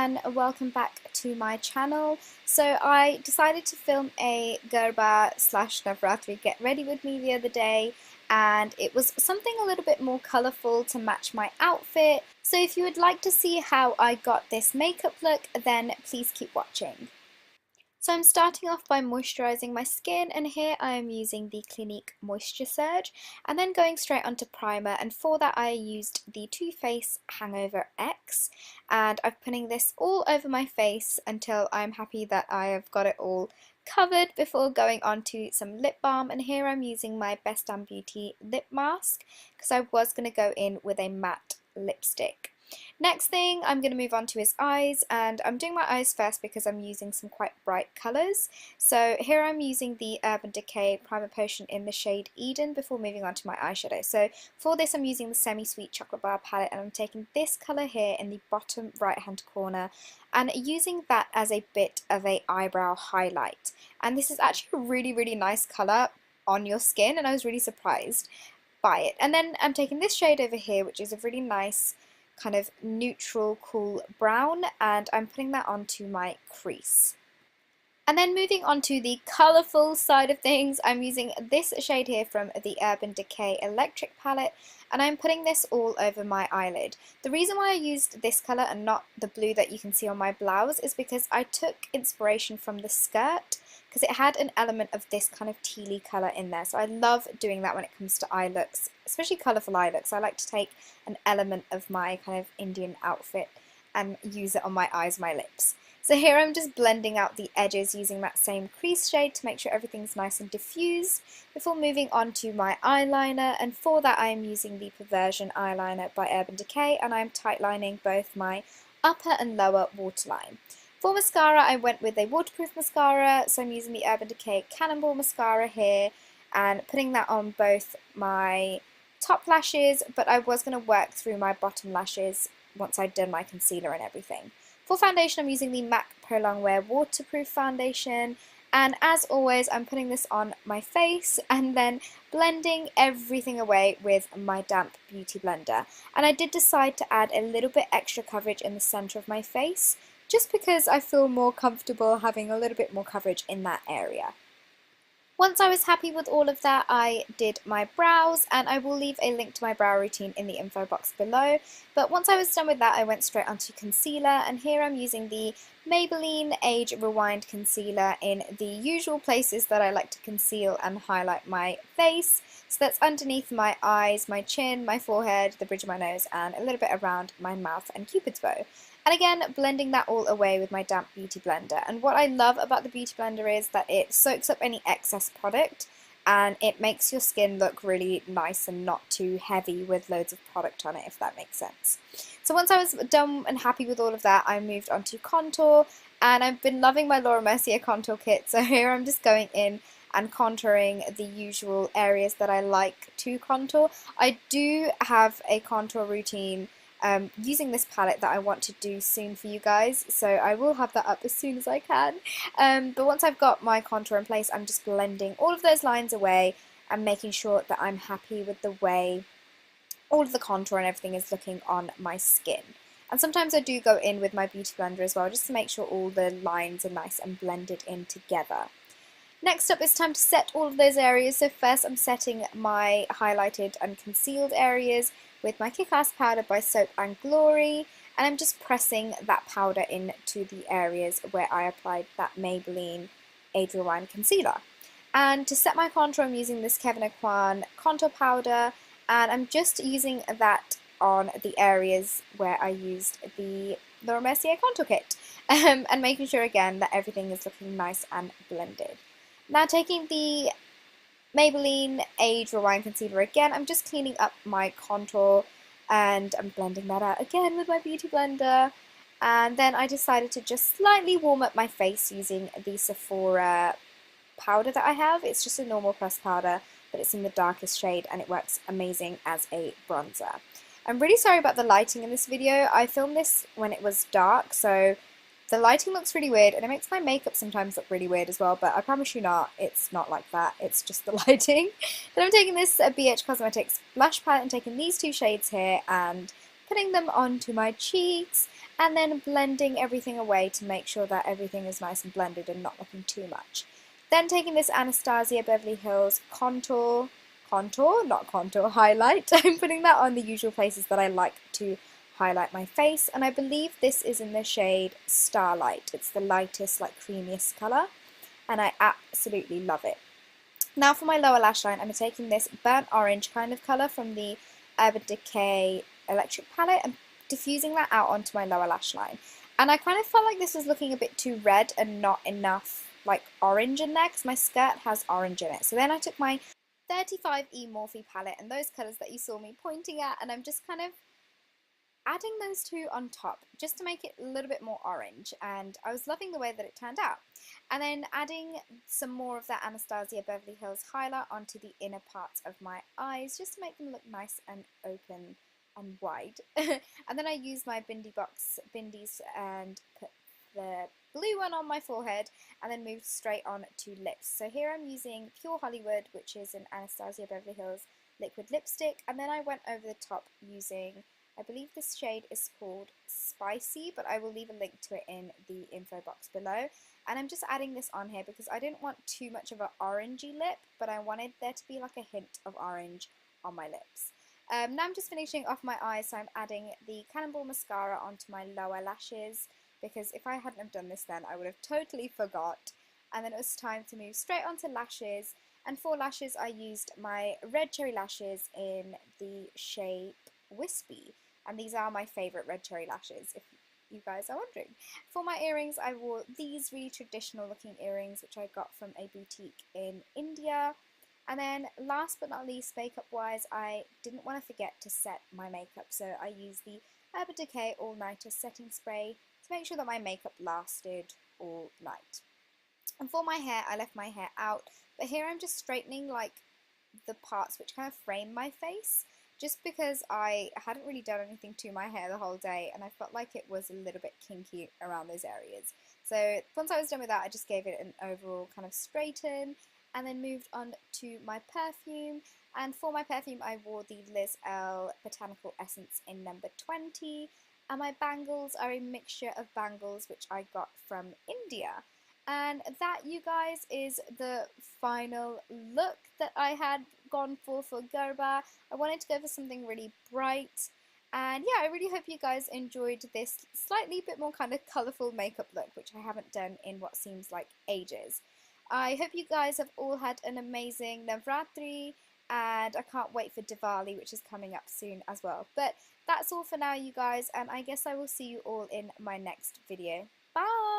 and welcome back to my channel. So I decided to film a Garba / Navratri get ready with me the other day, and it was something a little bit more colourful to match my outfit. So if you would like to see how I got this makeup look, then please keep watching. So I'm starting off by moisturising my skin, and here I am using the Clinique Moisture Surge and then going straight onto primer, and for that I used the Too Faced Hangover X, and I'm putting this all over my face until I'm happy that I have got it all covered before going on to some lip balm. And here I'm using my Best Damn Beauty lip mask because I was going to go in with a matte lipstick. Next thing I'm going to move on to is eyes, and I'm doing my eyes first because I'm using some quite bright colours. So here I'm using the Urban Decay Primer Potion in the shade Eden before moving on to my eyeshadow. So for this I'm using the Semi-Sweet Chocolate Bar palette, and I'm taking this colour here in the bottom right hand corner and using that as a bit of a eyebrow highlight. And this is actually a really nice colour on your skin, and I was really surprised by it. And then I'm taking this shade over here, which is a really nice kind of neutral cool brown, and I'm putting that onto my crease. And then moving on to the colourful side of things, I'm using this shade here from the Urban Decay Electric palette, and I'm putting this all over my eyelid. The reason why I used this colour and not the blue that you can see on my blouse is because I took inspiration from the skirt, because it had an element of this kind of tealy colour in there. So I love doing that when it comes to eye looks, especially colourful eye looks. I like to take an element of my kind of Indian outfit and use it on my eyes, my lips. So here I'm just blending out the edges using that same crease shade to make sure everything's nice and diffused before moving on to my eyeliner, and for that I am using the Perversion eyeliner by Urban Decay, and I'm tightlining both my upper and lower waterline. For mascara I went with a waterproof mascara, so I'm using the Urban Decay Cannonball mascara here and putting that on both my top lashes, but I was going to work through my bottom lashes once I'd done my concealer and everything. For foundation I'm using the MAC Pro Longwear Waterproof Foundation, and as always I'm putting this on my face and then blending everything away with my damp beauty blender. And I did decide to add a little bit extra coverage in the centre of my face, just because I feel more comfortable having a little bit more coverage in that area. Once I was happy with all of that, I did my brows, and I will leave a link to my brow routine in the info box below. But once I was done with that, I went straight onto concealer, and here I'm using the Maybelline Age Rewind Concealer in the usual places that I like to conceal and highlight my face. So that's underneath my eyes, my chin, my forehead, the bridge of my nose, and a little bit around my mouth and cupid's bow. And again, blending that all away with my damp beauty blender. And what I love about the beauty blender is that it soaks up any excess product and it makes your skin look really nice and not too heavy with loads of product on it, if that makes sense. So once I was done and happy with all of that, I moved on to contour, and I've been loving my Laura Mercier contour kit. So here I'm just going in and contouring the usual areas that I like to contour. I do have a contour routine using this palette that I want to do soon for you guys, so I will have that up as soon as I can. But once I've got my contour in place, I'm just blending all of those lines away and making sure that I'm happy with the way all of the contour and everything is looking on my skin. And sometimes I do go in with my beauty blender as well, just to make sure all the lines are nice and blended in together. Next up, it's time to set all of those areas. So first I'm setting my highlighted and concealed areas with my Kick-Ass powder by Soap and Glory, and I'm just pressing that powder into the areas where I applied that Maybelline Age Rewind concealer. And to set my contour, I'm using this Kevyn Aucoin contour powder, and I'm just using that on the areas where I used the Laura Mercier contour kit, and making sure again that everything is looking nice and blended. Now taking the Maybelline Age Rewind Concealer again, I'm just cleaning up my contour and I'm blending that out again with my beauty blender. And then I decided to just slightly warm up my face using the Sephora powder that I have. It's just a normal pressed powder, but it's in the darkest shade and it works amazing as a bronzer. I'm really sorry about the lighting in this video. I filmed this when it was dark, so the lighting looks really weird, and it makes my makeup sometimes look really weird as well, but I promise you not, it's not like that, it's just the lighting. Then I'm taking this BH Cosmetics blush palette and taking these two shades here and putting them onto my cheeks, and then blending everything away to make sure that everything is nice and blended and not looking too much. Then taking this Anastasia Beverly Hills not contour, highlight. I'm putting that on the usual places that I like to highlight my face, and I believe this is in the shade Starlight. It's the lightest, like creamiest colour, and I absolutely love it. Now for my lower lash line, I'm taking this burnt orange kind of colour from the Urban Decay Electric palette and diffusing that out onto my lower lash line. And I kind of felt like this was looking a bit too red and not enough like orange in there because my skirt has orange in it. So then I took my 35E Morphe palette and those colours that you saw me pointing at, and I'm just kind of adding those two on top just to make it a little bit more orange, and I was loving the way that it turned out. And then adding some more of that Anastasia Beverly Hills highlight onto the inner parts of my eyes just to make them look nice and open and wide. And then I used my bindies and put the blue one on my forehead and then moved straight on to lips. So here I'm using Pure Hollywood, which is an Anastasia Beverly Hills liquid lipstick, and then I went over the top using, I believe this shade is called Spicy, but I will leave a link to it in the info box below. And I'm just adding this on here because I didn't want too much of an orangey lip, but I wanted there to be like a hint of orange on my lips. Now I'm just finishing off my eyes, so I'm adding the Cannonball mascara onto my lower lashes, because if I hadn't have done this then I would have totally forgot. And then it was time to move straight onto lashes, and for lashes I used my red cherry lashes in the shape Wispy, and these are my favourite red cherry lashes if you guys are wondering. For my earrings I wore these really traditional looking earrings which I got from a boutique in India. And then last but not least, makeup wise, I didn't want to forget to set my makeup, so I used the Urban Decay All Nighter setting spray to make sure that my makeup lasted all night. And for my hair, I left my hair out, but here I'm just straightening like the parts which kind of frame my face, just because I hadn't really done anything to my hair the whole day and I felt like it was a little bit kinky around those areas. So once I was done with that, I just gave it an overall kind of straighten and then moved on to my perfume. And for my perfume I wore the Liz L Botanical Essence in number 20, and my bangles are a mixture of bangles which I got from India. And that, you guys, is the final look that I had gone for Garba. I wanted to go for something really bright, and yeah, I really hope you guys enjoyed this slightly bit more kind of colourful makeup look, which I haven't done in what seems like ages. I hope you guys have all had an amazing Navratri, and I can't wait for Diwali, which is coming up soon as well. But that's all for now, you guys, and I guess I will see you all in my next video. Bye!